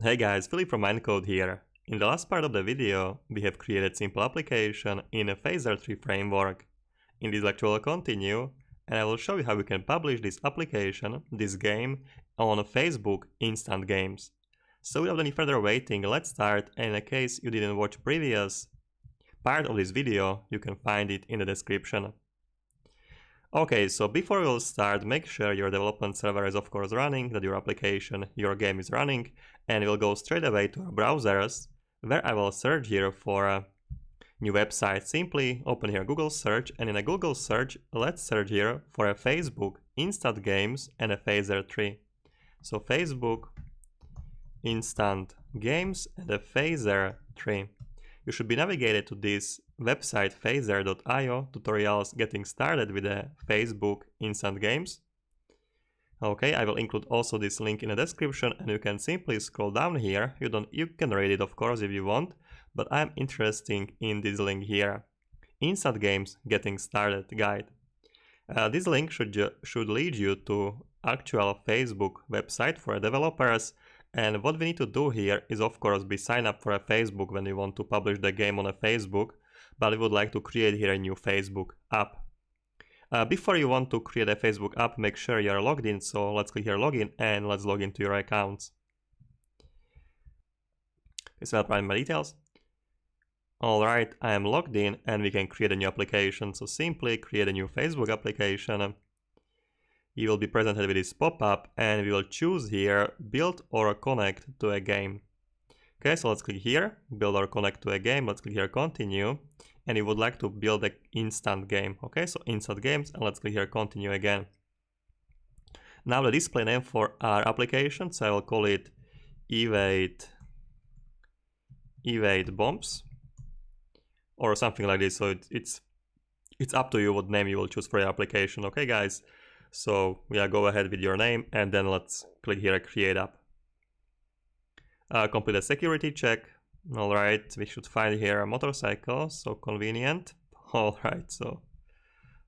Hey guys, Philip from Mindcode here. In the last part of the video, we have created simple application in a Phaser 3 framework. In this lecture we'll continue, and I will show you how we can publish this application, this game, on Facebook instant games. So without any further waiting, let's start, and in case you didn't watch previous part of this video, you can find it in the description. Okay, so before we'll start, make sure your development server is of course running, that your application, your game is running, and we'll go straight away to our browsers, where I will search here for a new website. Simply open here Google search, and in a Google search, let's search here for a Facebook instant games and a Phaser 3. So Facebook instant games and a Phaser 3. You should be navigated to this website phaser.io tutorials getting started with the Facebook instant games. Okay, I will include also this link in the description, and you can simply scroll down here. You can read it of course if you want, but I'm interested in this link here. Instant games getting started guide. This link should lead you to actual Facebook website for developers. And what we need to do here is of course be sign up for a Facebook when we want to publish the game on a Facebook, but we would like to create here a new Facebook app. Before you want to create a Facebook app, make sure you are logged in, so let's click here login and let's log into your accounts. So I'll provide my details. Alright, I am logged in and we can create a new application, so simply create a new Facebook application. You will be presented with this pop-up and we will choose here build or connect to a game. Okay, so let's click here build or connect to a game. Let's click here continue, and you would like to build an instant game. Okay, so instant games, and let's click here continue again. Now the display name for our application, so I will call it evade bombs or something like this. So it's up to you what name you will choose for your application. Okay guys, so yeah, go ahead with your name and then let's click here create app. Complete a security check. Alright, we should find here a motorcycle, so convenient. Alright, so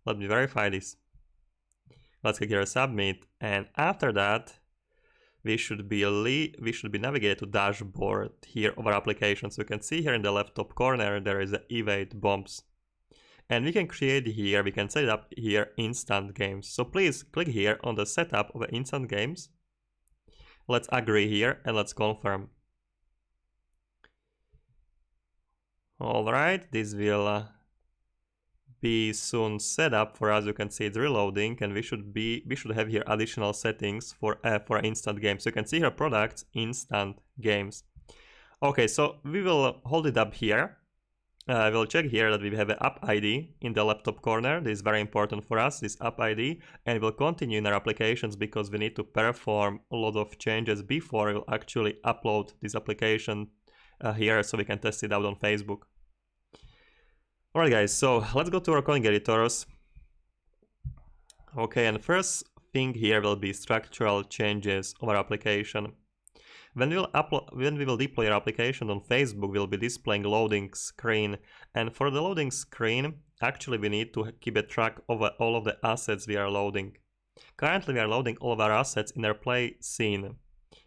let me verify this. Let's click here submit, and after that we should be navigated to dashboard here of our application. So you can see here in the left top corner there is a evade bombs. And we can create here, we can set up here instant games. So please click here on the setup of instant games. Let's agree here and let's confirm. Alright, this will be soon set up for us. You can see it's reloading, and we should have here additional settings for instant games. So you can see here products, instant games. Okay, so we will hold it up here. We'll check here that we have an app ID in the laptop corner. This is very important for us, this app ID, and we'll continue in our applications because we need to perform a lot of changes before we'll actually upload this application here so we can test it out on Facebook. Alright guys, so let's go to our coding editors. Okay, and first thing here will be structural changes of our application. When we will deploy our application on Facebook, we'll be displaying loading screen, and for the loading screen, actually we need to keep a track of all of the assets we are loading. Currently we are loading all of our assets in our play scene,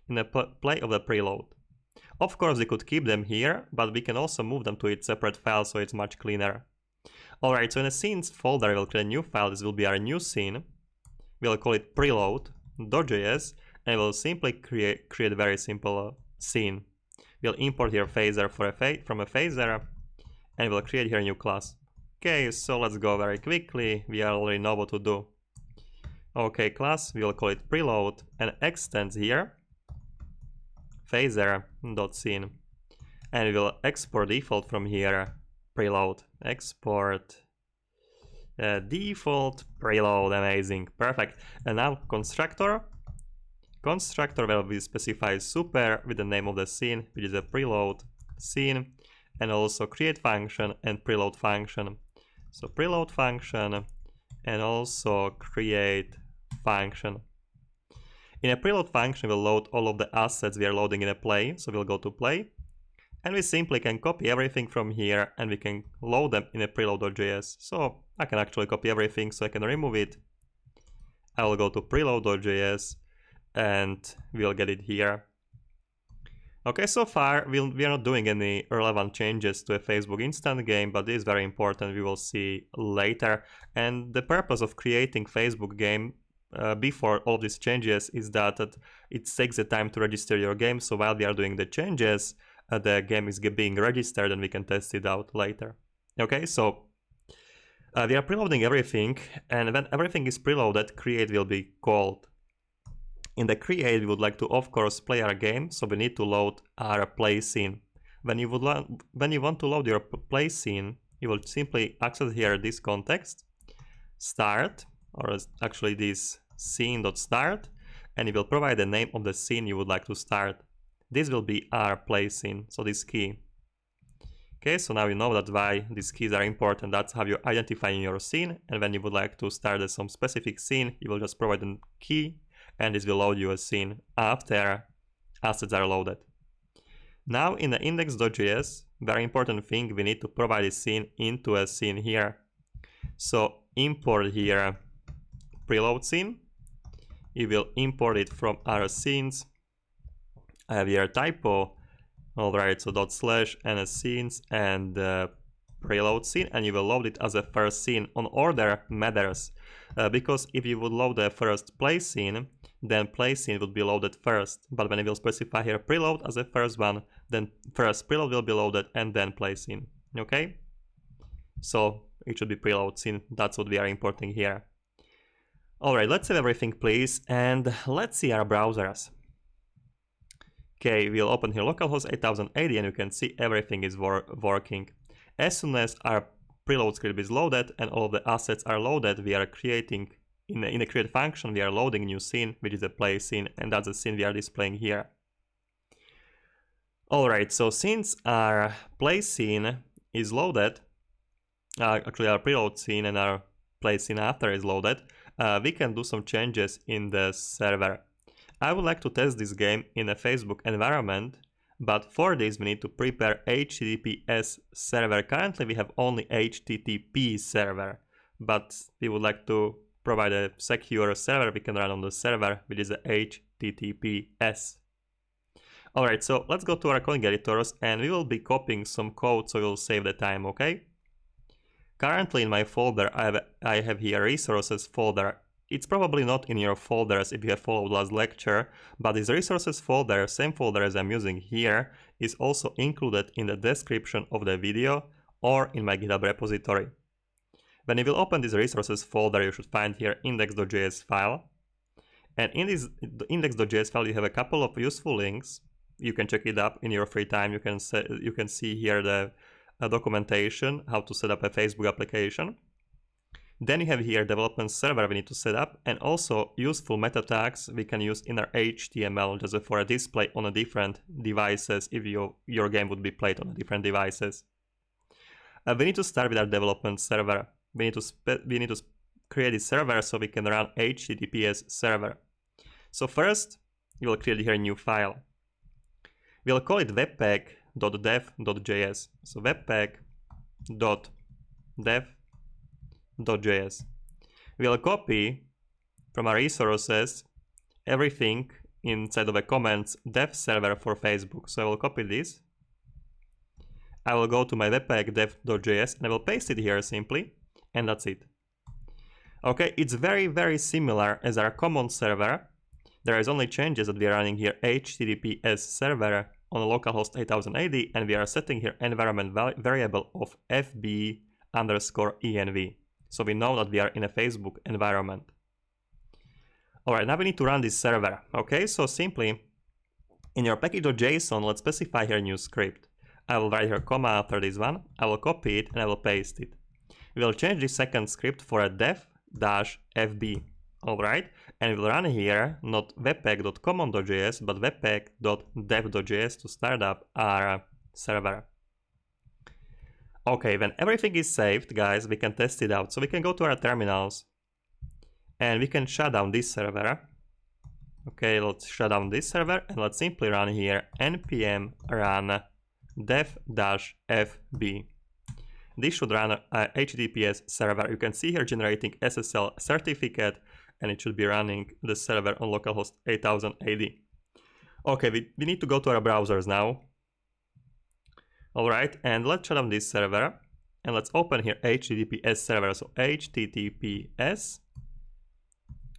in the play of the preload. Of course we could keep them here, but we can also move them to its separate file so it's much cleaner. Alright, so in the scenes folder we'll create a new file. This will be our new scene. We'll call it preload.js. And we'll simply create a very simple scene. We'll import here phaser from a phaser, and we'll create here a new class. Okay, so let's go very quickly. We already know what to do. Okay, class, we'll call it preload, and extends here phaser.scene, and we will export default from here preload. Export default preload. Amazing, perfect. And now constructor will be specify super with the name of the scene, which is a preload scene, and also create function and preload function. So preload function and also create function. In a preload function, we'll load all of the assets we are loading in a play. So we'll go to play, and we simply can copy everything from here and we can load them in a preload.js. So I can actually copy everything, so I can remove it. I will go to preload.js and we'll get it here. Okay, so far we are not doing any relevant changes to a Facebook instant game, but this is very important, we will see later. And the purpose of creating Facebook game before all these changes is that it takes the time to register your game, so while we are doing the changes, the game is being registered and we can test it out later. Okay, so we are preloading everything, and when everything is preloaded, create will be called. In the create, we would like to, of course, play our game, so we need to load our play scene. When you want to load your play scene, you will simply access here this context, start, or actually this scene.start, and it will provide the name of the scene you would like to start. This will be our play scene, so this key. Okay, so now you know that why these keys are important. That's how you identify your scene, and when you would like to start some specific scene, you will just provide a key, and this will load you a scene after assets are loaded. Now in the index.js, very important thing, we need to provide a scene into a scene here. So import here preload scene. You will import it from our scenes. I have here a typo. Alright, so // and scenes and preload scene, and you will load it as a first scene. On order matters, because if you would load the first play scene, then play scene would be loaded first. But when you will specify here preload as the first one, then first preload will be loaded and then play scene. Okay? So it should be preload scene. That's what we are importing here. Alright, let's save everything, please, and let's see our browsers. Okay, we'll open here localhost 8080 and you can see everything is working. As soon as our preload script is loaded and all the assets are loaded, we are creating, in the create function, we are loading new scene, which is a play scene, and that's the scene we are displaying here. Alright, so since our play scene is loaded, actually our preload scene and our play scene after is loaded, we can do some changes in the server. I would like to test this game in a Facebook environment, but for this we need to prepare HTTPS server. Currently we have only HTTP server, but we would like to provide a secure server we can run on the server, which is a HTTPS. Alright, so let's go to our coding editors and we will be copying some code, so we'll save the time, okay? Currently in my folder I have here resources folder. It's probably not in your folders if you have followed last lecture, but this resources folder, same folder as I'm using here, is also included in the description of the video or in my GitHub repository. When you will open this resources folder, you should find here index.js file. And in this index.js file, you have a couple of useful links. You can check it up in your free time. You can see here the documentation, how to set up a Facebook application. Then you have here development server we need to set up, and also useful meta tags we can use in our HTML just for a display on a different devices if your game would be played on different devices. We need to start with our development server. We need to create a server so we can run HTTPS server. So first, you will create here a new file. We'll call it webpack.dev.js. So webpack.dev.js. We'll copy from our resources everything inside of a comments dev server for Facebook. So I will copy this. I will go to my webpack.dev.js and I will paste it here simply, and that's it. Okay, it's very, very similar as our common server. There is only changes that we are running here HTTPS server on localhost 8080, and we are setting here environment variable of FB_env. So we know that we are in a Facebook environment. Alright, now we need to run this server. Okay, so simply in your package.json, let's specify here a new script. I will write here a comma after this one. I will copy it and I will paste it. We will change this second script for a dev-fb. Alright, and we'll run here not webpack.common.js but webpack.dev.js to start up our server. Okay, when everything is saved, guys, we can test it out. So we can go to our terminals and we can shut down this server. Okay, let's shut down this server and let's simply run here npm run dev-fb. This should run a HTTPS server. You can see here generating SSL certificate, and it should be running the server on localhost 8080. Okay, we need to go to our browsers now. Alright, and let's shut down this server. And let's open here HTTPS server. So HTTPS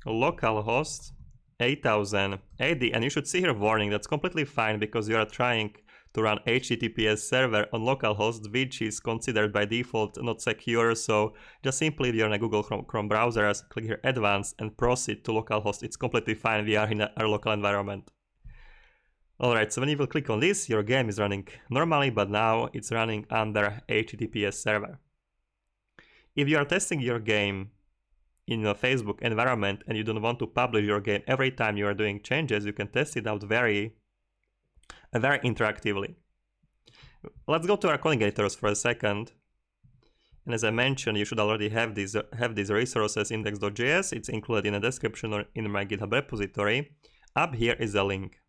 localhost 8080, and you should see here warning. That's completely fine because you are trying to run HTTPS server on localhost, which is considered by default not secure. So just simply, if you're in a Google Chrome browser, click here advanced and proceed to localhost. It's completely fine. We are in our local environment. Alright, so when you will click on this, your game is running normally, but now it's running under HTTPS server. If you are testing your game in a Facebook environment and you don't want to publish your game every time you are doing changes, you can test it out very interactively. Let's go to our coding editors for a second. And as I mentioned, you should already have these resources, index.js. It's included in the description or in my GitHub repository. Up here is a link.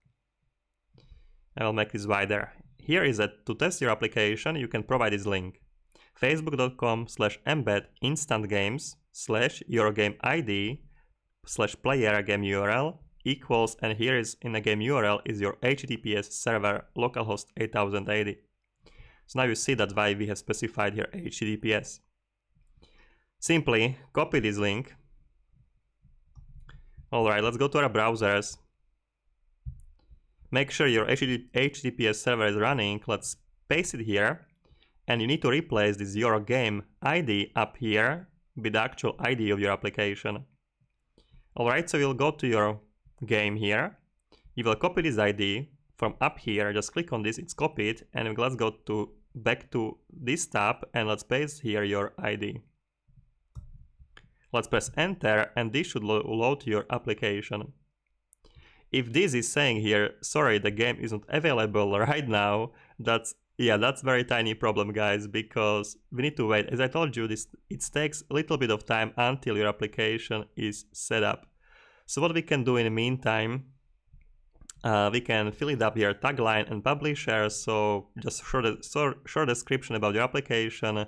I will make this wider. Here is to test your application, you can provide this link. facebook.com/embed instant games /your game ID /player game URL equals, and here is in the game URL is your HTTPS server localhost 8080. So now you see that's why we have specified here HTTPS. Simply copy this link. Alright, let's go to our browsers. Make sure your HTTPS server is running. Let's paste it here. And you need to replace this your game ID up here with the actual ID of your application. Alright, so you'll go to your game here. You will copy this ID from up here. Just click on this, it's copied. And let's go back to this tab and let's paste here your ID. Let's press enter and this should load your application. If this is saying here, sorry, the game isn't available right now, that's very tiny problem, guys, because we need to wait. As I told you, it takes a little bit of time until your application is set up. So what we can do in the meantime, we can fill it up here, tagline and publisher. So just short description about your application.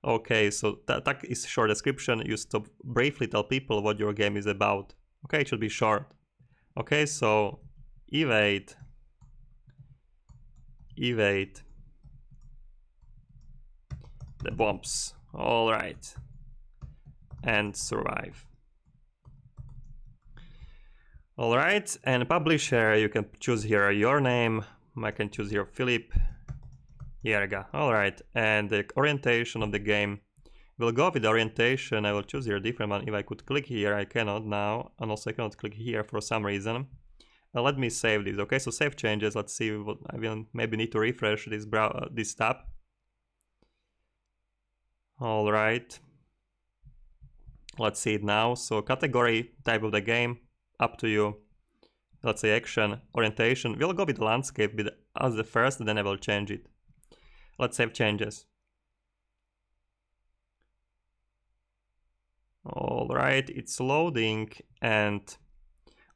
Okay, so tag is short description. You stop briefly tell people what your game is about. Okay, it should be short. Okay, so evade the bombs. All right, and survive. All right, and publisher, you can choose here your name. I can choose here Philip. Here we go. All right, and the orientation of the game. We'll go with the orientation. I will choose here a different one. If I could click here, I cannot now, and also I cannot click here for some reason. Let me save this. Okay, so save changes. Let's see what I will maybe need to refresh this tab. All right, let's see it now. So category, type of the game, up to you. Let's say action, orientation. We'll go with landscape as the first, then I will change it. Let's save changes. All right, it's loading. And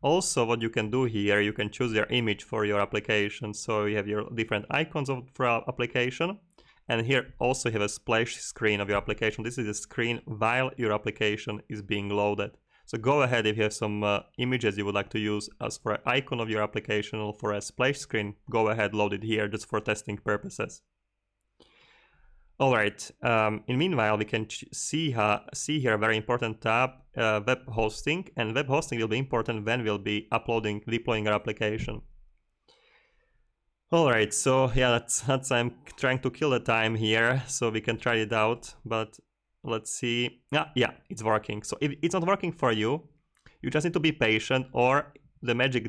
also what you can do here, you can choose your image for your application. So you have your different icons for our application. And here also you have a splash screen of your application. This is a screen while your application is being loaded. So go ahead if you have some images you would like to use as for an icon of your application or for a splash screen, go ahead, load it here just for testing purposes. All right, in meanwhile, we can see here a very important tab, web hosting, and web hosting will be important when we'll be deploying our application. All right, so yeah, that's I'm trying to kill the time here so we can try it out, but let's see. Yeah, it's working. So if it's not working for you, you just need to be patient, or the magic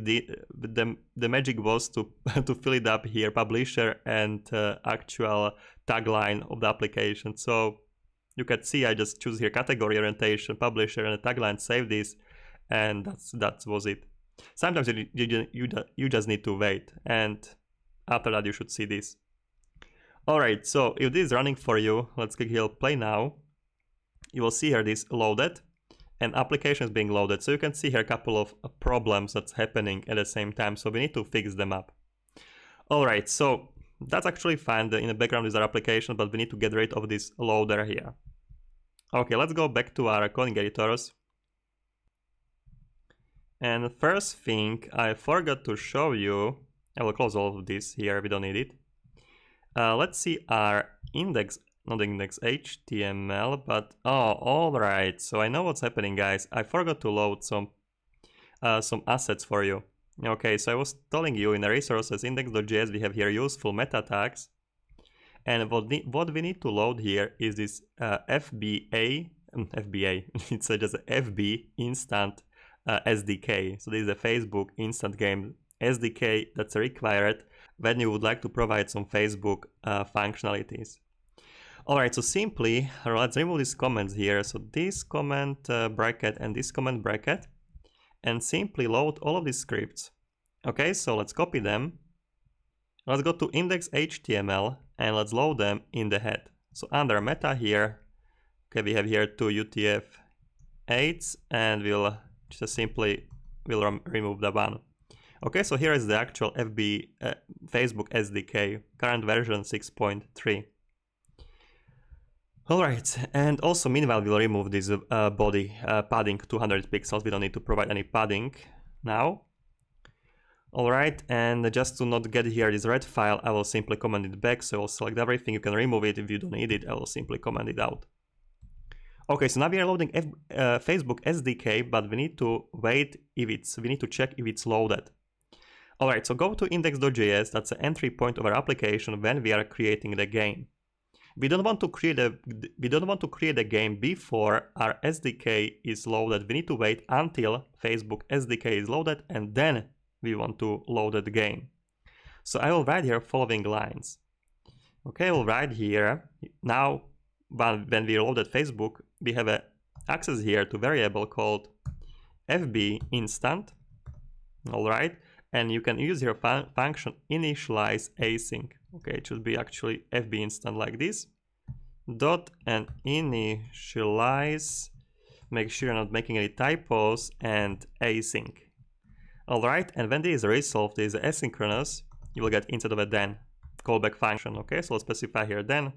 was to fill it up here, publisher and actual tagline of the application. So you can see I just choose here category, orientation, publisher, and a tagline, save this, and that was it. Sometimes you just need to wait, and after that you should see this. All right, so if this is running for you, let's click here play now. You will see here this loaded, and application is being loaded. So you can see here a couple of problems that's happening at the same time. So we need to fix them up. All right, so that's actually fine. In the background is our application, but we need to get rid of this loader here. Okay, let's go back to our coding editors. And the first thing I forgot to show you, I will close all of this here, we don't need it. Let's see our index, not index HTML, but oh, alright, so I know what's happening, guys. I forgot to load some assets for you. Okay, so I was telling you in the resources index.js we have here useful meta tags, and what we need to load here is this FBA, it's just a FB instant SDK. So this is a Facebook instant game SDK that's required when you would like to provide some Facebook functionalities. Alright, so simply let's remove these comments here. So this comment bracket and this comment bracket, and simply load all of these scripts. Okay, so let's copy them. Let's go to index.html and let's load them in the head. So under meta here, okay, we have here two UTF-8s, and we'll just simply remove the one. Okay, so here is the actual FB Facebook SDK, current version 6.3. Alright, and also meanwhile we'll remove this body padding 200 pixels. We don't need to provide any padding now. Alright, and just to not get here this red file, I will simply comment it back. So I'll select everything, you can remove it. If you don't need it, I will simply comment it out. Okay, so now we are loading Facebook SDK, but we need to wait if we need to check if it's loaded. Alright, so go to index.js, that's the entry point of our application when we are creating the game. We don't want to create a game before our SDK is loaded. We need to wait until Facebook SDK is loaded, and then we want to load the game. So I will write here following lines. Okay, I will write here now when we loaded Facebook, we have a access here to variable called FB instant. All right, and you can use here function initialize async. Okay, it should be actually FB instant like this. Dot and initialize. Make sure you're not making any typos, and async. All right, and when this is resolved, this is asynchronous. You will get instead of a then callback function. Okay, so let's specify here then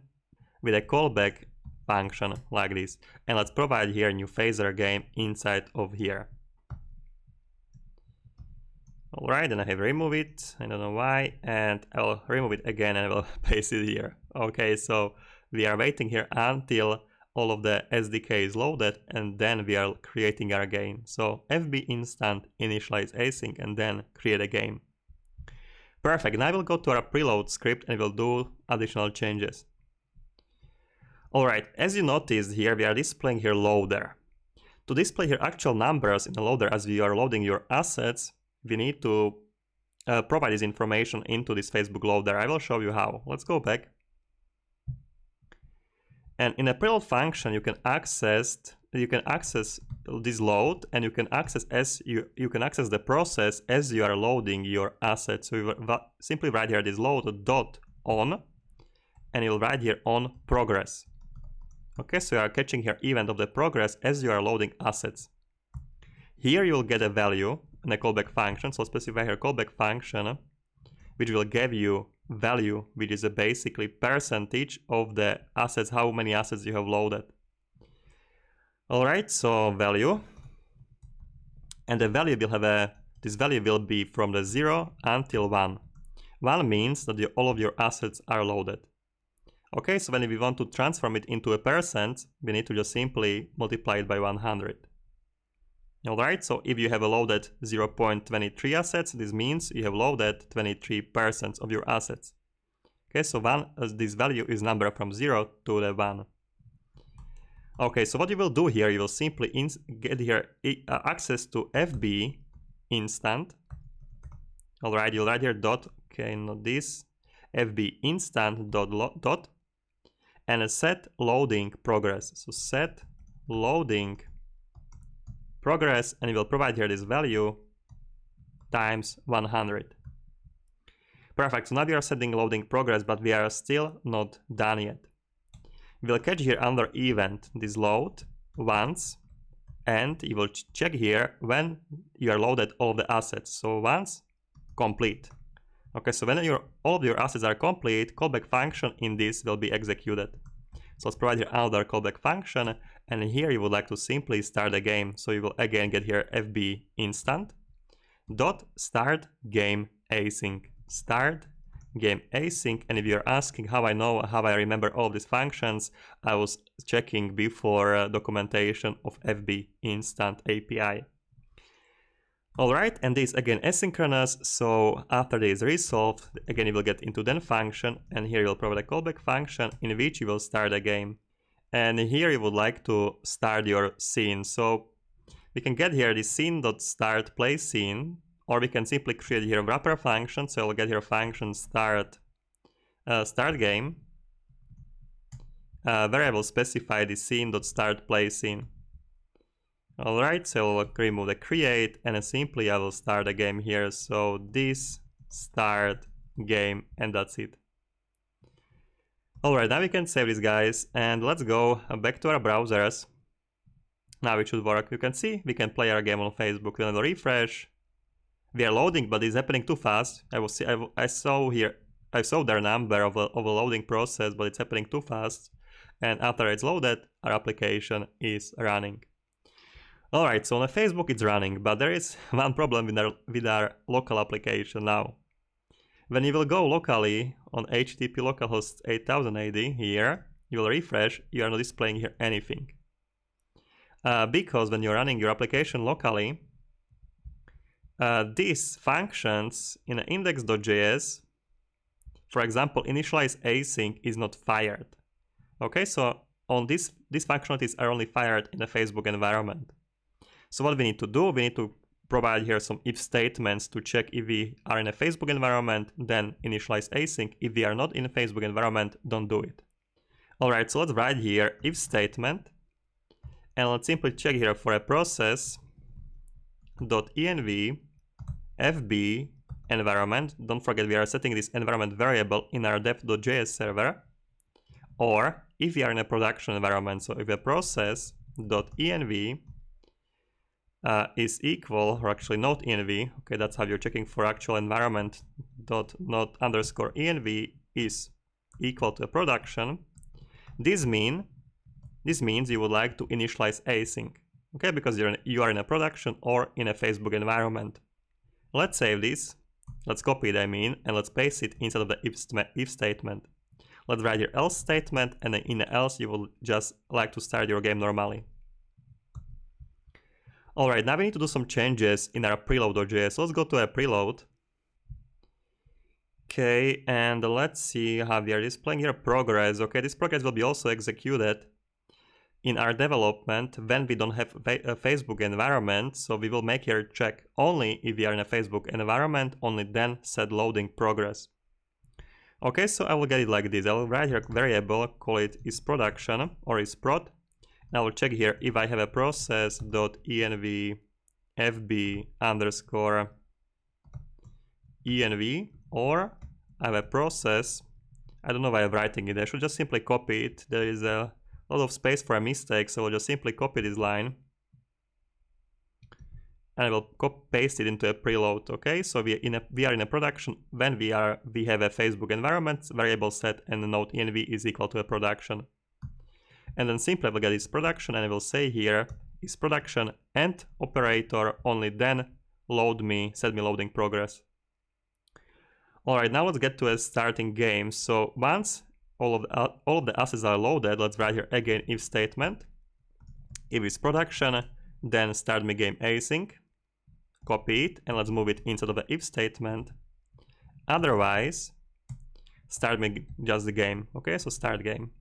with a callback function like this, and let's provide here a new phaser game inside of here. All right, and I have removed it. I don't know why, and I'll remove it again and I will paste it here. Okay, so we are waiting here until all of the SDK is loaded, and then we are creating our game. So FB instant initialize async and then create a game. Perfect. Now I will go to our preload script and we'll do additional changes. All right, as you noticed here, we are displaying here loader. To display here actual numbers in the loader as we are loading your assets, we need to provide this information into this Facebook loader. I will show you how. Let's go back. And in a preload function, you can access this load, and you can access the process as you are loading your assets. So you simply write here this load dot on, and you'll write here on progress. Okay, so you are catching here event of the progress as you are loading assets. Here you'll get a value and a callback function. So specify here callback function, which will give you value, which is a basically percentage of the assets, how many assets you have loaded. All right, so value, and the value will have this value will be from the 0 until 1. 1 means that all of your assets are loaded. Okay, so when we want to transform it into a percent, we need to just simply multiply it by 100. All right, so if you have loaded 0.23 assets, this means you have loaded 23% of your assets. Okay, so this value is number from 0 to the 1. Okay, so what you will do here, you will simply get here access to FB instant. All right, you'll write here dot, okay, not this, FB instant dot, and a set loading progress. So set loading progress, and it will provide here this value times 100. Perfect, so now we are setting loading progress, but we are still not done yet. We'll catch here under event this load once, and you will check here when you are loaded all the assets. So once, complete. Okay, so when all of your assets are complete, callback function in this will be executed. So let's provide here another callback function, and here you would like to simply start a game. So you will again get here FB instant dot start game async, start game async. And if you're asking how I remember all these functions, I was checking before documentation of FB instant API. Alright, and this again asynchronous, so after this is resolved, again you will get into then function, and here you will provide a callback function in which you will start a game. And here you would like to start your scene, so we can get here the scene.start play scene, or we can simply create here a wrapper function, so we'll get here function start game, where I will specify the scene.start play scene. Alright, so we'll remove the create, and then simply I will start a game here. So this start game, and that's it. Alright, now we can save this, guys, and let's go back to our browsers. Now it should work. You can see we can play our game on Facebook. We'll refresh. We are loading, but it's happening too fast. I saw their number of a loading process, but it's happening too fast. And after it's loaded, our application is running. Alright, so on Facebook it's running, but there is one problem with our local application now. When you will go locally on HTTP localhost 8080 here, you will refresh, you are not displaying here anything. Because when you're running your application locally, these functions in index.js, for example, initialize async is not fired. Okay, so on these functionalities are only fired in a Facebook environment. So what we need to do, we need to provide here some if statements to check if we are in a Facebook environment, then initialize async. If we are not in a Facebook environment, don't do it. Alright, so let's write here if statement, and let's simply check here for a process .env FB environment. Don't forget we are setting this environment variable in our dev.js server, or if we are in a production environment, so if a process .env is equal, or actually not env, okay, that's how you're checking for actual environment, not underscore env is equal to a production. This means you would like to initialize async, okay, because you are in a production or in a Facebook environment. Let's save this, let's copy it, and let's paste it inside of the if statement. Let's write your else statement, and then in the else you will just like to start your game normally. Alright, now we need to do some changes in our preload.js. So let's go to a preload. Okay, and let's see how we are displaying here progress. Okay, this progress will be also executed in our development when we don't have a Facebook environment. So we will make here check only if we are in a Facebook environment, only then set loading progress. Okay, so I will get it like this. I will write here a variable, call it isProduction or isProd. I will check here if I have a process.env fb underscore env, or I have a process. I don't know why I'm writing it. I should just simply copy it. There is a lot of space for a mistake, so I'll just simply copy this line and I will paste it into a preload. Okay, so we are in a production when we have a Facebook environment variable set, and the node env is equal to a production. And then simply I will get this production, and I will say here is production and operator, only then set me loading progress. Alright, now let's get to a starting game. So once all of the assets are loaded, let's write here again if statement. If is production, then start me game async, copy it, and let's move it inside of the if statement. Otherwise, start me just the game. Okay, so start game.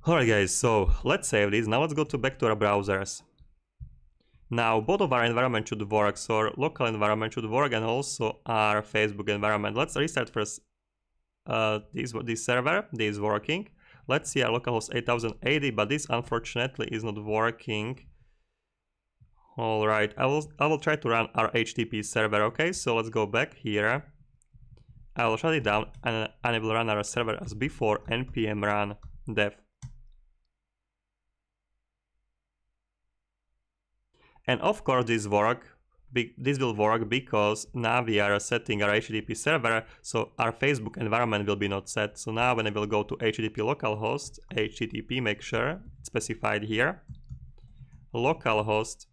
Alright guys, so let's save this. Now let's go back to our browsers. Now both of our environment should work, so our local environment should work and also our Facebook environment. Let's restart first this server. This is working. Let's see our localhost 8080, but this unfortunately is not working. Alright, I will try to run our HTTP server. Okay, so let's go back here. I will shut it down and I will run our server as before, npm run dev. And of course this works this will work because now we are setting our HTTP server, so our Facebook environment will be not set. So now when I will go to HTTP localhost, HTTP, make sure it's specified here, localhost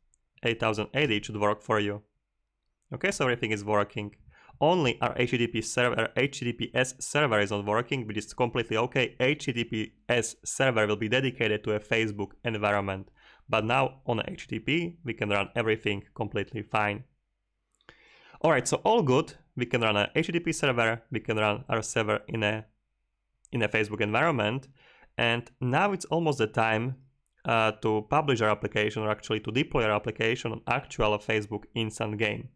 8080 should work for you. Okay, so everything is working. Only our HTTPS server is not working, which is completely okay. HTTPS server will be dedicated to a Facebook environment. But now on HTTP, we can run everything completely fine. Alright, so all good. We can run a HTTP server, we can run our server in a Facebook environment. And now it's almost the time to publish our application, or actually to deploy our application on actual Facebook instant game.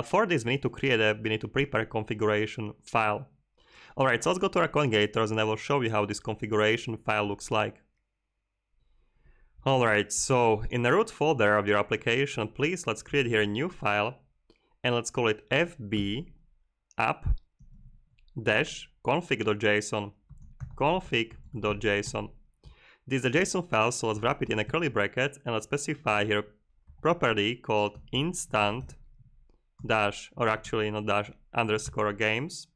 For this, we need to prepare a configuration file. Alright, so let's go to our congators and I will show you how this configuration file looks like. Alright, so in the root folder of your application, please let's create here a new file and let's call it FB app-config.json. config.json. This is a JSON file, so let's wrap it in a curly bracket and let's specify here a property called instant dash, or actually not dash, underscore games.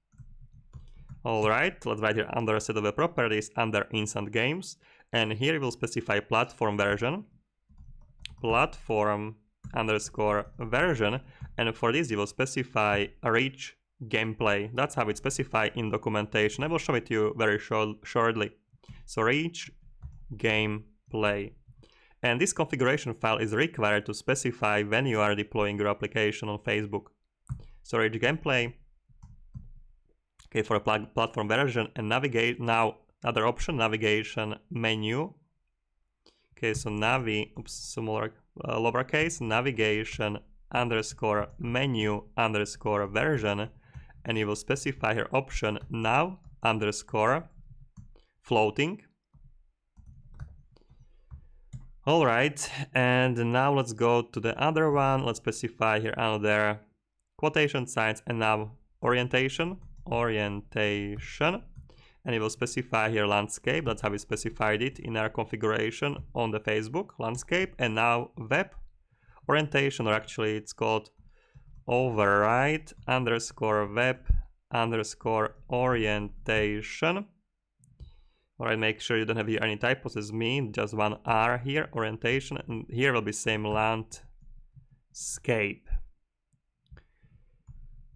Alright, let's write here under a set of the properties under instant games, and here we'll specify platform version, platform underscore version, and for this we will specify reach gameplay. That's how it's specified in documentation. I will show it to you very shortly. So reach gameplay. And this configuration file is required to specify when you are deploying your application on Facebook. So reach gameplay. Okay, for a platform version, and navigate now. Other option, navigation menu. Okay, so lowercase navigation underscore menu underscore version, and you will specify here option now underscore floating. Alright, and now let's go to the other one. Let's specify here another quotation signs and now orientation, and it will specify here landscape. That's how we specified it in our configuration on the Facebook landscape. And now web orientation, or actually it's called override underscore web underscore orientation. Alright, make sure you don't have here any typos as me, just one R here, orientation, and here will be same landscape.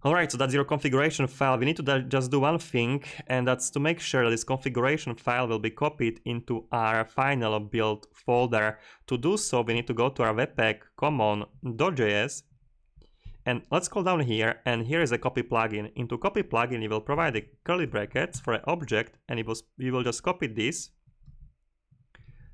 Alright, so that's your configuration file. We need to just do one thing, and that's to make sure that this configuration file will be copied into our final build folder. To do so, we need to go to our webpack common.js, and let's scroll down here, and here is a copy plugin. Into copy plugin, you will provide the curly brackets for an object, and you will just copy this.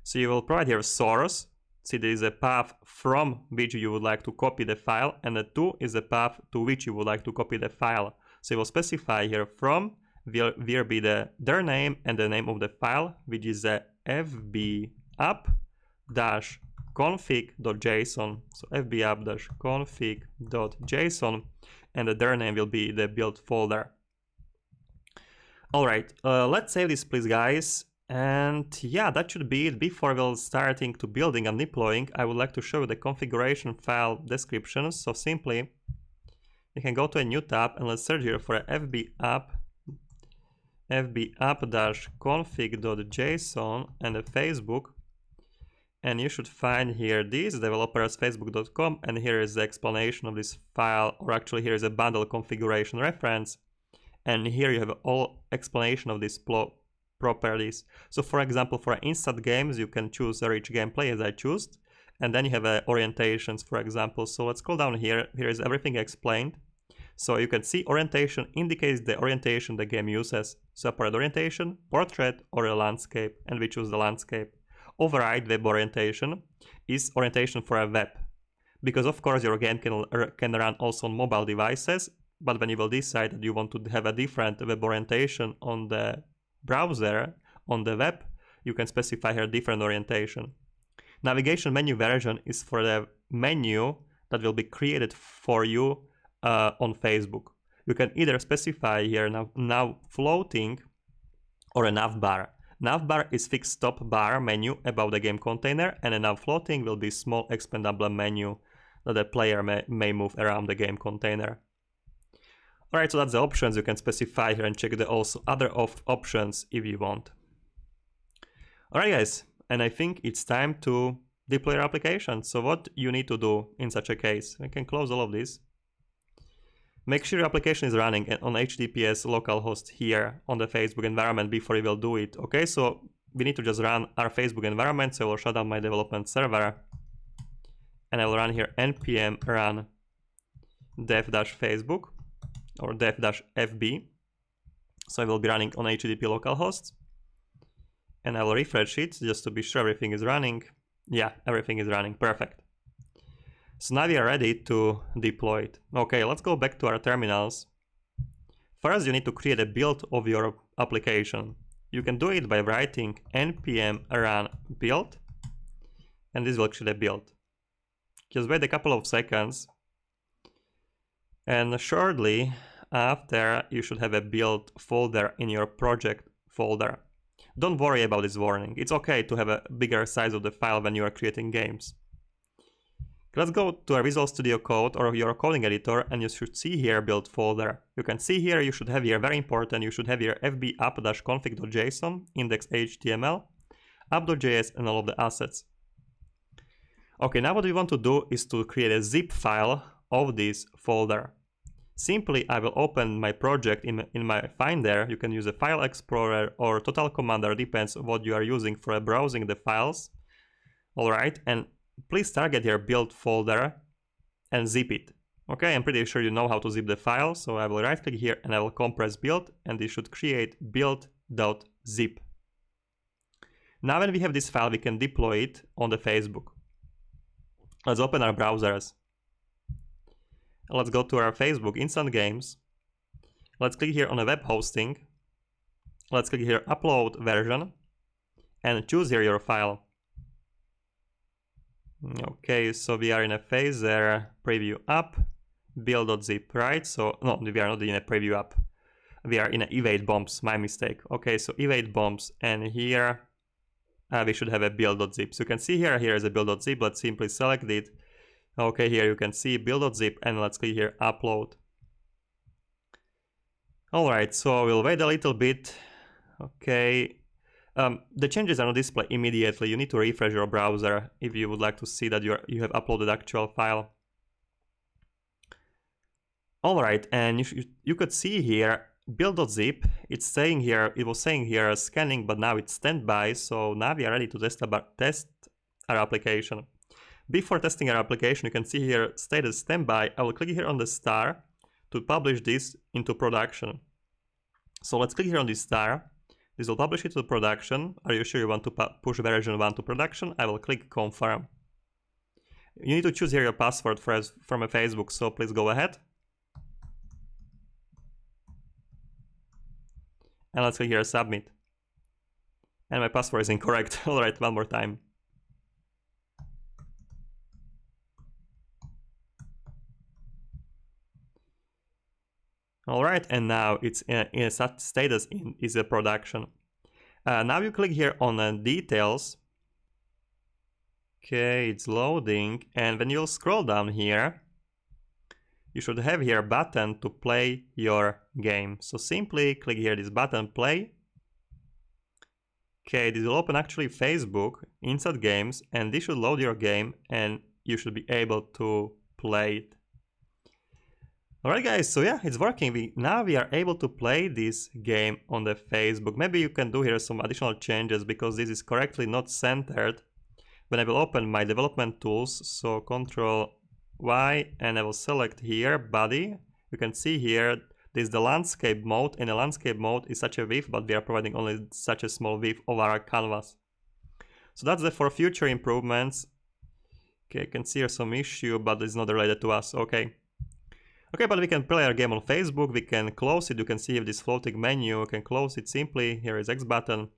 So you will provide here source. See, there is a path from which you would like to copy the file, and the to is the path to which you would like to copy the file. So you will specify here from will be their name and the name of the file, which is a fb app-config.json. So fb app-config.json, and their name will be the build folder. Alright, let's save this please, guys. And yeah, that should be it. Before we'll starting to building and deploying, I would like to show you the configuration file descriptions. So simply, you can go to a new tab and let's search here for a fb app-config.json and a Facebook. And you should find here this developers.facebook.com, and here is the explanation of this file, or actually here is a bundle configuration reference. And here you have all explanation of these properties. So for example, for instant games, you can choose a rich gameplay as I chose, and then you have orientations, for example. So let's scroll down here. Here is everything explained. So you can see orientation indicates the orientation the game uses. Separate orientation, portrait, or a landscape, and we choose the landscape. Override web orientation is orientation for a web, because of course your game can run also on mobile devices, but when you will decide that you want to have a different web orientation on the browser, on the web, you can specify here different orientation. Navigation menu version is for the menu that will be created for you on Facebook. You can either specify here now floating or a navbar. Navbar is fixed stop bar menu above the game container, and a nav floating will be small expandable menu. that the player may move around the game container. Alright, so that's the options. You can specify here and check the also other options if you want. Alright guys, and I think it's time to deploy your application. So what you need to do in such a case, I can close all of this. Make sure your application is running on HTTPS localhost here on the Facebook environment before you will do it. Okay, so we need to just run our Facebook environment, so I will shut down my development server. And I will run here npm run dev-facebook or dev-fb. So I will be running on HTTP localhost. And I will refresh it just to be sure everything is running. Yeah, everything is running, perfect. So now we are ready to deploy it. Okay, let's go back to our terminals. First, you need to create a build of your application. You can do it by writing npm run build, and this will create a build. Just wait a couple of seconds, and shortly after, you should have a build folder in your project folder. Don't worry about this warning. It's okay to have a bigger size of the file when you are creating games. Let's go to a Visual Studio Code or your coding editor, and you should see here build folder. You can see here, you should have here, very important, you should have here fb app-config.json, index.html, app.js, and all of the assets. Okay, now what we want to do is to create a zip file of this folder. Simply, I will open my project in my Finder. You can use a File Explorer or Total Commander, depends on what you are using for browsing the files. Alright, and please target your build folder and zip it. Okay, I'm pretty sure you know how to zip the file, so I will right click here and I will compress build, and this should create build.zip. Now when we have this file, we can deploy it on the Facebook. Let's open our browsers. Let's go to our Facebook Instant Games. Let's click here on the web hosting. Let's click here upload version and choose here your file. Okay, so we are in a phaser preview app, build.zip, right? So, no, we are not in a preview app. We are in a evade bombs, my mistake. Okay, so evade bombs, and here we should have a build.zip. So you can see here is a build.zip. Let's simply select it. Okay, here you can see build.zip, and let's click here upload. Alright, so we'll wait a little bit. Okay. The changes are not displayed immediately. You need to refresh your browser if you would like to see that you have uploaded the actual file. Alright, and you could see here build.zip. It's saying here, it was saying here scanning, but now it's standby. So now we are ready to test our application. Before testing our application, you can see here status standby. I will click here on the star to publish this into production. So let's click here on this star. This will publish it to production. Are you sure you want to push version 1 to production? I will click confirm. You need to choose here your password from a Facebook, so please go ahead. And let's click here submit. And my password is incorrect. Alright, one more time. Alright, and now it's in a status is a production. Now you click here on details. Okay, it's loading, and when you'll scroll down here, you should have here a button to play your game. So simply click here this button play. Okay, this will open actually Facebook Instant Games, and this should load your game, and you should be able to play it. Alright guys, so yeah, it's working. Now we are able to play this game on the Facebook. Maybe you can do here some additional changes because this is correctly not centered. When I will open my development tools, so Ctrl Y, and I will select here body. You can see here this is the landscape mode, and the landscape mode is such a width, but we are providing only such a small width of our canvas. So that's for future improvements. Okay, I can see here some issue, but it's not related to us. Okay. Okay, but we can play our game on Facebook, we can close it, you can see this floating menu, you can close it simply, here is X button.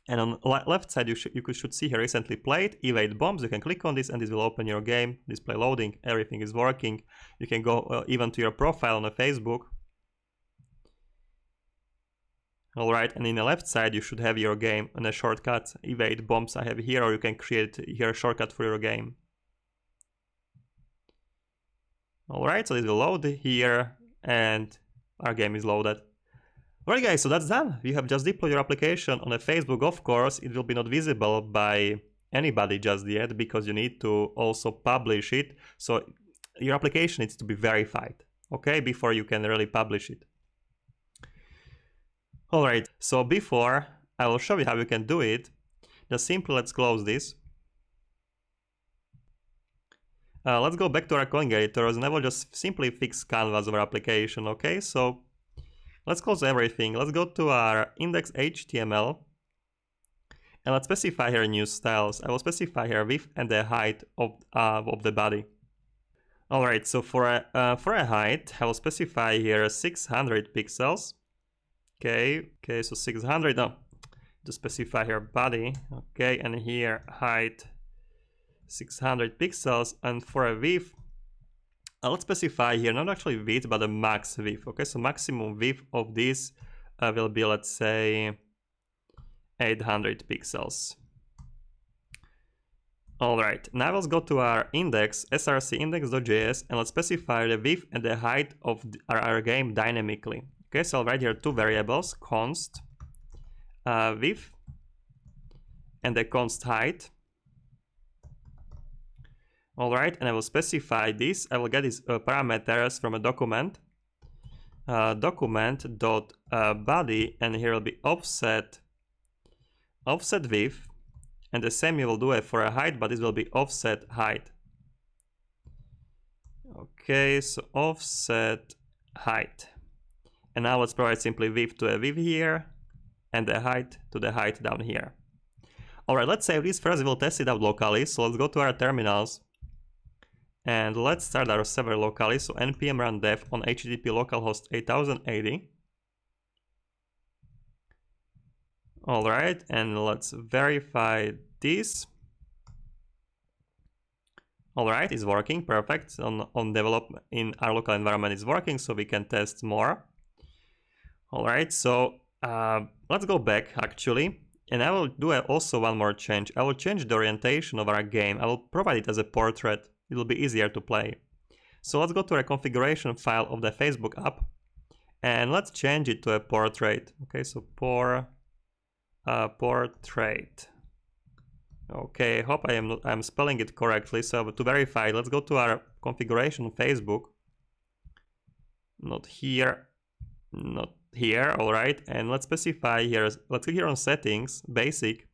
And on left side you should see here recently played, evade bombs, you can click on this and this will open your game, display loading, everything is working. You can go even to your profile on the Facebook. Alright, and in the left side you should have your game and a shortcut, evade bombs I have here, or you can create here a shortcut for your game. Alright, so it will load here and our game is loaded. Alright guys, so that's done. You have just deployed your application on a Facebook. Of course, it will be not visible by anybody just yet because you need to also publish it. So your application needs to be verified, okay, before you can really publish it. Alright, so before I will show you how you can do it, just simply let's close this. Let's go back to our coding editors and I will just simply fix canvas of our application, okay? So let's close everything. Let's go to our index.html and let's specify here new styles. I will specify here width and the height of the body. Alright, so for a height, I will specify here 600 pixels. Okay, so 600, no, to specify here body, okay, and here height 600 pixels, and for a width, let's specify here not actually width but a max width, okay, so maximum width of this will be, let's say, 800 pixels. Alright, now let's go to our index, src index.js, and let's specify the width and the height of our game dynamically. Okay, so I'll write here two variables, const width and the const height. Alright, and I will specify this. I will get these parameters from a document, document.body, and here will be offset width, and the same you will do it for a height, but this will be offset height. Okay, so offset height. And now let's provide simply width to a width here, and the height to the height down here. Alright, let's save this first, we'll test it out locally, so let's go to our terminals. And let's start our server locally, so npm run dev on http localhost 8080. Alright, and let's verify this. Alright, it's working, perfect. On development in our local environment is working, so we can test more. Alright, so let's go back actually, and I will do also one more change. I will change the orientation of our game. I will provide it as a portrait. It will be easier to play. So let's go to our configuration file of the Facebook app, and let's change it to a portrait. Okay, so portrait. Okay, I hope I'm spelling it correctly. So to verify, let's go to our configuration Facebook. Not here, not here, all right, and let's specify here, let's click here on settings, basic,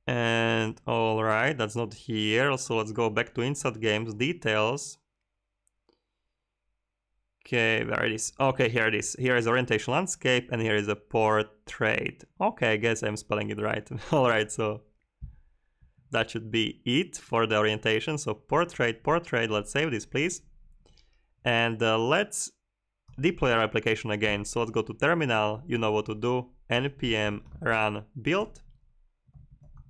and all right, that's not here, so let's go back to inside games, details. Okay, where it is? Okay, here it is. Here is orientation landscape, and here is a portrait. Okay, I guess I'm spelling it right. All right, so that should be it for the orientation. So portrait, let's save this, please. And let's deploy our application again. So let's go to terminal, you know what to do, npm run build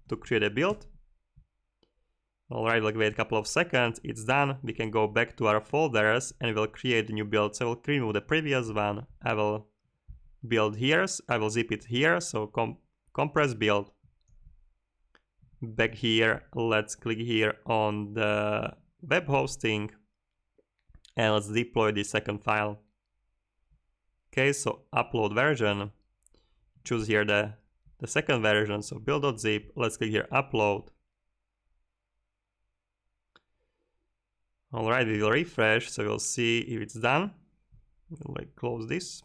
to create a build. Alright, we'll wait a couple of seconds, it's done. We can go back to our folders and we'll create a new build. So I will remove the previous one, I will build here, I will zip it here, so compress build. Back here, let's click here on the web hosting and let's deploy the second file. Okay, so upload version, choose here the second version, so build.zip, let's click here upload. Alright, we will refresh, so we'll see if it's done. We'll close this.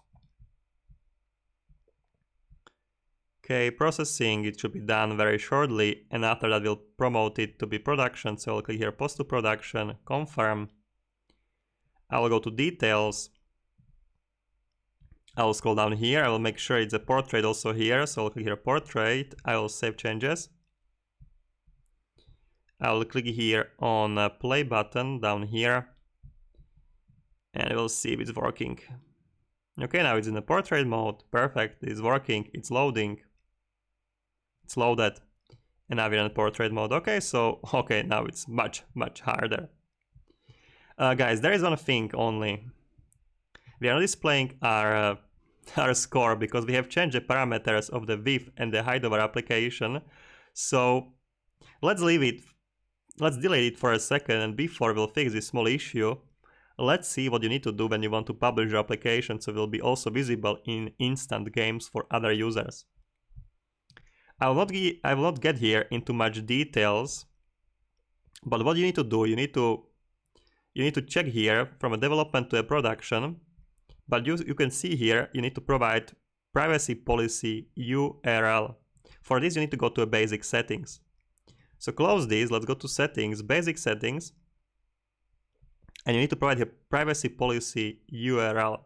Okay, processing, it should be done very shortly, and after that we'll promote it to be production, so I'll click here post to production, confirm. I will go to details. I will scroll down here, I will make sure it's a portrait also here, so I'll click here portrait, I will save changes. I will click here on play button down here and we'll see if it's working. Okay, now it's in the portrait mode, perfect, it's working, it's loading, it's loaded, and now we're in portrait mode. Okay, so, okay, now it's much harder. Guys, there is one thing only. We are not displaying our score because we have changed the parameters of the width and the height of our application. So let's leave it let's delete it for a second, and before we'll fix this small issue, let's see what you need to do when you want to publish your application so it will be also visible in instant games for other users. I will not get here into much details, but what you need to do, you need to check here from a development to a production, but you can see here you need to provide privacy policy URL. For this you need to go to a basic settings. So close this, let's go to settings, basic settings, and you need to provide your privacy policy URL.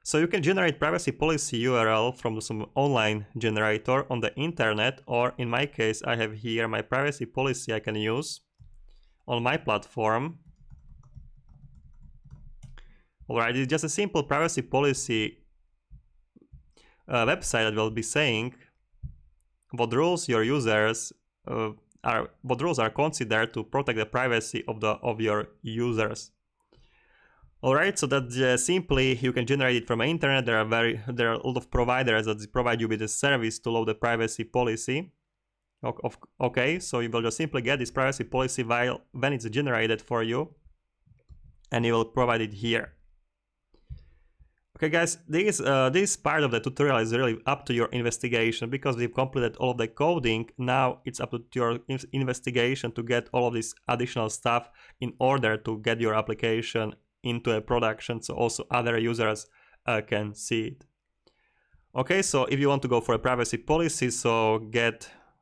So you can generate privacy policy URL from some online generator on the internet, or in my case I have here my privacy policy I can use on my platform. Alright, it's just a simple privacy policy website that will be saying what rules your users are considered to protect the privacy of your users. Alright, so that simply you can generate it from the internet. There are a lot of providers that provide you with a service to load the privacy policy. Okay, so you will just simply get this privacy policy when it's generated for you, and you will provide it here. Okay guys, this part of the tutorial is really up to your investigation, because we've completed all of the coding. Now it's up to your investigation to get all of this additional stuff in order to get your application into a production so also other users can see it. Okay, so if you want to go for a privacy policy, so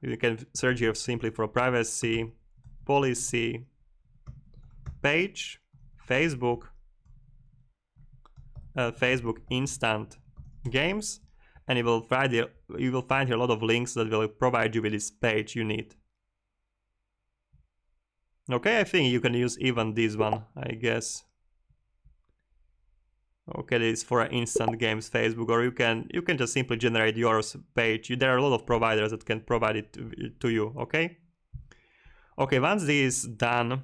you can search here simply for privacy policy page, Facebook instant games, and you will find here a lot of links that will provide you with this page you need. Okay, I think you can use even this one, I guess. Okay, this is for instant games Facebook, or you can just simply generate your page. There are a lot of providers that can provide it to you. Okay. Okay, once this is done,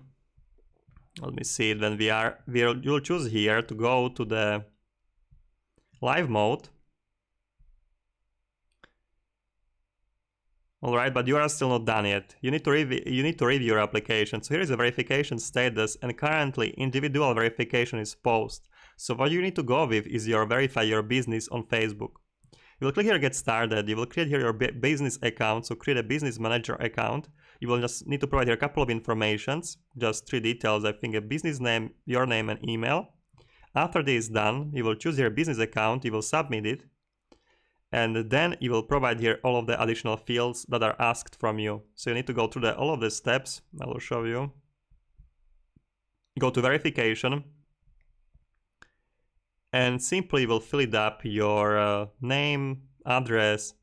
let me see it. When you'll choose here to go to the live mode. Alright, but you are still not done yet. You need to review your application. So here is the verification status, and currently individual verification is paused. So what you need to go with is verify your business on Facebook. You will click here get started. You will create here your business account. So create a business manager account. You will just need to provide here a couple of informations, just 3 details. I think a business name, your name and email. After this is done, you will choose your business account. You will submit it. And then you will provide here all of the additional fields that are asked from you. So you need to go through all of the steps. I will show you. Go to verification. And simply will fill it up, your name, address,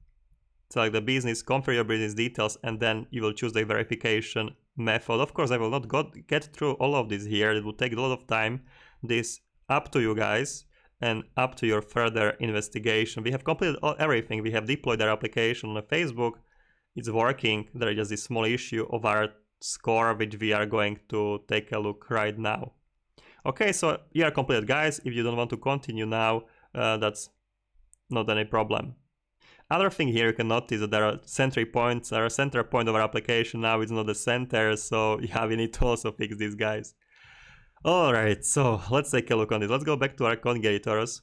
select the business, confirm your business details, and then you will choose the verification method. Of course, I will not get through all of this here. It will take a lot of time. This up to you guys and up to your further investigation. We have completed everything. We have deployed our application on Facebook. It's working. There is just this small issue of our score, which we are going to take a look right now. Okay, so you are completed, guys. If you don't want to continue now, that's not any problem. Other thing here you can notice that there are center points. There are center point of our application now. It's not the center, so yeah, we need to also fix these guys. All right, so let's take a look on this. Let's go back to our congators.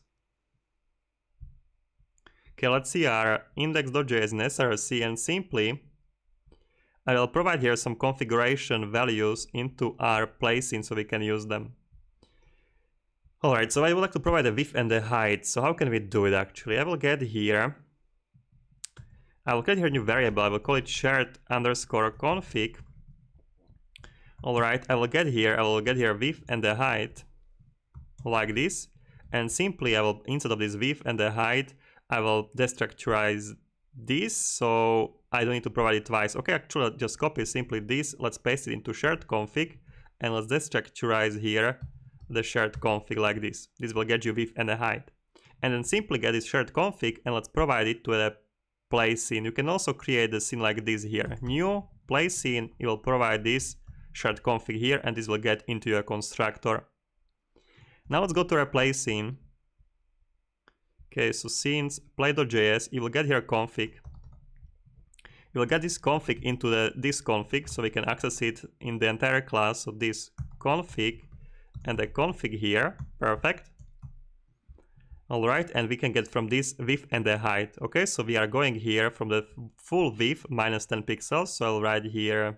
Okay, let's see our index.js and src, and simply I will provide here some configuration values into our placing so we can use them. Alright, so I would like to provide a width and a height. So how can we do it actually? I will get here a new variable. I will call it shared_config. Alright, I will get here width and the height like this. And simply instead of this width and the height, I will destructurize this, so I don't need to provide it twice. Okay, actually I'll just copy simply this. Let's paste it into shared config, and let's destructurize here the shared config like this. This will get you width and a height. And then simply get this shared config and let's provide it to a place scene. You can also create a scene like this here. New place scene, you will provide this shared config here, and this will get into your constructor. Now let's go to our place scene. Okay, so scenes play.js, you will get here config. we'll get this config into this config, so we can access it in the entire class. So this config and the config here, perfect. All right, and we can get from this width and the height. Okay, so we are going here from the full width minus 10 pixels. So I'll write here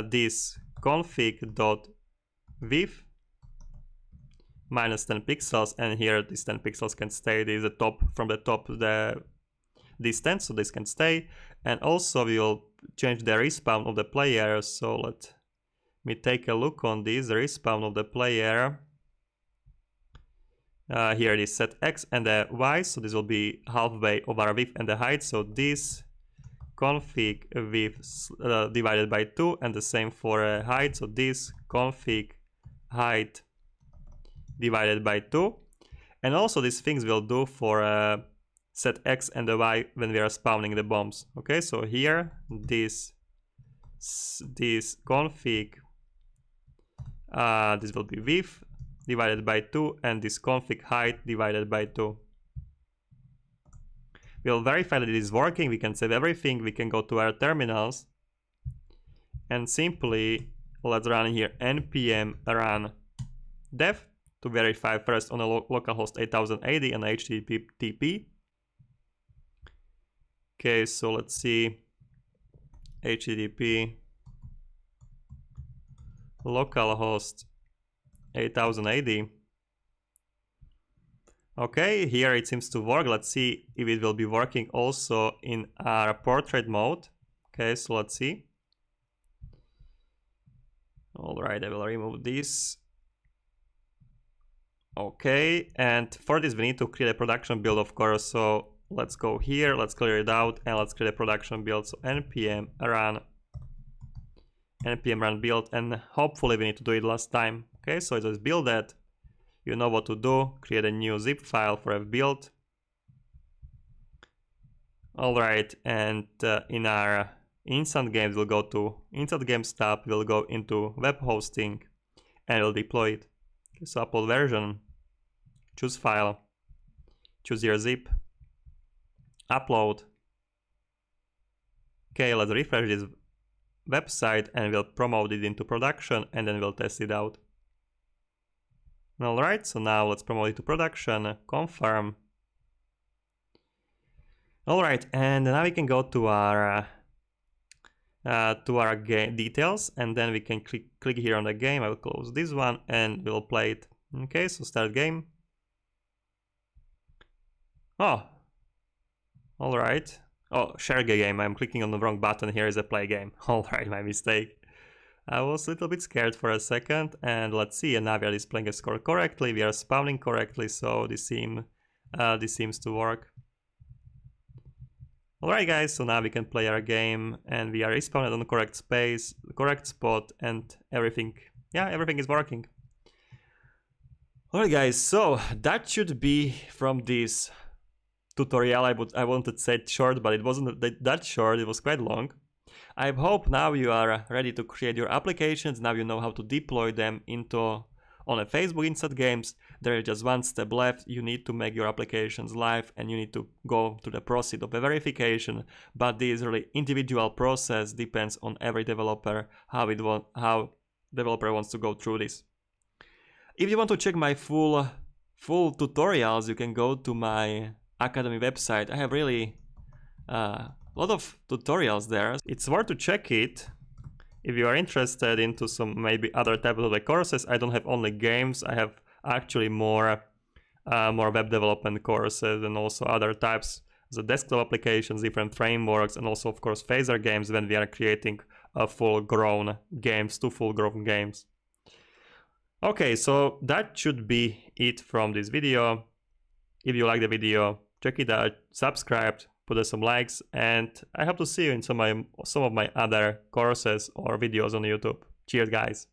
this config.width minus 10 pixels, and here this 10 pixels can stay. This is the top, from the top the distance, so this can stay. And also we will change the respawn of the player. So let me take a look on this respawn of the player. Here it is set x and the y, so this will be halfway of our width and the height. So this config width divided by 2, and the same for height. So this config height divided by 2. And also these things will do for set x and the y when we are spawning the bombs. Okay, so here this config, this will be width divided by 2, and this config height divided by 2. We'll verify that it is working. We can save everything. We can go to our terminals and simply let's run here npm run dev to verify first on a localhost 8080 and HTTP. Okay, so let's see, HTTP localhost 8080. Okay, here it seems to work. Let's see if it will be working also in our portrait mode. Okay, so let's see. All right, I will remove this. Okay, and for this we need to create a production build, of course. So let's go here, let's clear it out, and let's create a production build. So npm run build, and hopefully we need to do it last time. Okay, so just build that. You know what to do. Create a new zip file for fbuild. All right, and in our instant games, we'll go to instant games tab. We'll go into web hosting, and we'll deploy it. Okay, so upload version, choose file, choose your zip, upload. Okay, let's refresh this website, and we'll promote it into production, and then we'll test it out. Alright, so now let's promote it to production, confirm. Alright, and now we can go to our game details, and then we can click here on the game. I will close this one and we'll play it. Okay, so start game. Oh, alright. Oh, share game. I'm clicking on the wrong button. Here is a play game. Alright, my mistake. I was a little bit scared for a second, and let's see, and now we are displaying a score correctly, we are spawning correctly, so this seems to work. Alright guys, so now we can play our game, and we are respawned on the correct space, the correct spot, and everything, yeah, everything is working. Alright guys, so that should be from this tutorial. I wanted to say it short, but it wasn't that short, it was quite long. I hope now you are ready to create your applications. Now you know how to deploy them on a Facebook Instant Games. There is just one step left. You need to make your applications live, and you need to go to the process of a verification. But this really individual process depends on every developer, how developer wants to go through this. If you want to check my full tutorials, you can go to my Academy website. I have really a lot of tutorials there. It's worth to check it if you are interested into some maybe other types of the courses. I don't have only games. I have actually more web development courses, and also other types, the desktop applications, different frameworks, and also of course phaser games when we are creating full-grown games, full-grown games. Okay, so that should be it from this video. If you like the video, check it out, subscribe, put some likes, and I hope to see you in some of my other courses or videos on YouTube. Cheers guys!